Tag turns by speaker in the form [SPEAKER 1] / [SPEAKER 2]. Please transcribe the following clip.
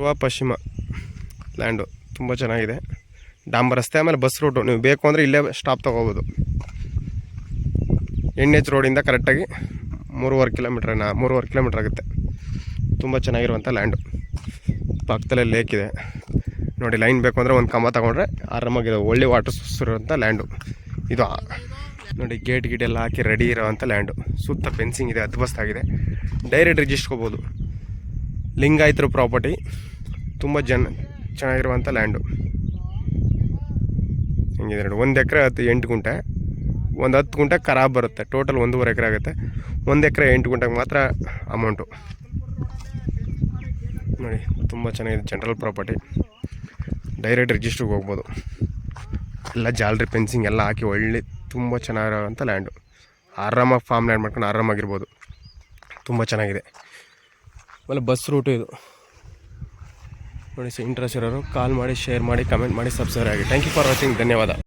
[SPEAKER 1] ಪೂರ್ವ ಪಶ್ಚಿಮ ಲ್ಯಾಂಡು ತುಂಬ ಚೆನ್ನಾಗಿದೆ. ಡಾಂಬರ್ ರಸ್ತೆ, ಆಮೇಲೆ ಬಸ್ ರೂಟು. ನೀವು ಬೇಕು ಅಂದರೆ ಇಲ್ಲೇ ಸ್ಟಾಪ್ ತೊಗೋಬೋದು. NH ರೋಡಿಂದ ಕರೆಕ್ಟಾಗಿ 3.5 ಕಿಲೋಮೀಟ್ರ್ ಆಗುತ್ತೆ. ತುಂಬ ಚೆನ್ನಾಗಿರುವಂಥ ಲ್ಯಾಂಡು. ಪಕ್ಕದಲ್ಲೇ ಲೇಕ್ ಇದೆ ನೋಡಿ. ಲೈನ್ ಬೇಕು ಅಂದರೆ ಒಂದು ಕಂಬ ತೊಗೊಂಡ್ರೆ ಆರಾಮಾಗಿದೆ. ಒಳ್ಳೆ ವಾಟರ್ ಸೋರ್ಸ್ ಇರುವಂಥ ಲ್ಯಾಂಡು ಇದು ನೋಡಿ. ಗೇಟ್ ಎಲ್ಲ ಹಾಕಿ ರೆಡಿ ಇರೋವಂಥ ಲ್ಯಾಂಡು. ಸುತ್ತ ಫೆನ್ಸಿಂಗ್ ಇದೆ, ಅದ್ಭುತವಾಗಿದೆ. ಡೈರೆಕ್ಟ್ ರಿಜಿಸ್ಟ್ಕೋಬೋದು. ಲಿಂಗಾಯತರು ಪ್ರಾಪರ್ಟಿ. ತುಂಬ ಚೆನ್ನಾಗಿರುವಂಥ ಲ್ಯಾಂಡು. ಹೆಂಗಿದೆ ನೋಡಿ. 1 ಎಕರೆ 8 ಗುಂಟೆ. ಒಂದು 10 ಗುಂಟೆ ಖರಾಬ್ ಬರುತ್ತೆ. ಟೋಟಲ್ 1.5 ಎಕರೆ ಆಗುತ್ತೆ. 1 ಎಕರೆ 8 ಗುಂಟೆಗೆ ಮಾತ್ರ ಅಮೌಂಟು ನೋಡಿ. ತುಂಬ ಚೆನ್ನಾಗಿದೆ. General property. ಡೈರೆಕ್ಟ್ ರಿಜಿಸ್ಟ್ರಿಗೆ ಹೋಗ್ಬೋದು. ಎಲ್ಲ ಜಾಲರಿ ಫೆನ್ಸಿಂಗ್ ಎಲ್ಲ ಹಾಕಿ ಒಳ್ಳೆ ತುಂಬ ಚೆನ್ನಾಗಿರೋವಂಥ ಲ್ಯಾಂಡು. ಆರಾಮಾಗಿ ಫಾರ್ಮ್ ಲ್ಯಾಂಡ್ ಮಾಡ್ಕೊಂಡು ಆರಾಮಾಗಿರ್ಬೋದು. ತುಂಬ ಚೆನ್ನಾಗಿದೆ. ಆಮೇಲೆ ಬಸ್ ರೂಟು ಇದು ನೋಡಿ. ಇಂಟ್ರೆಸ್ಟ್ ಇರೋರು ಕಾಲ್ ಮಾಡಿ, ಶೇರ್ ಮಾಡಿ, ಕಮೆಂಟ್ ಮಾಡಿ, ಸಬ್ಸ್ಕ್ರೈಬ್ ಆಗಿ. Thank you for watching. ಧನ್ಯವಾದ.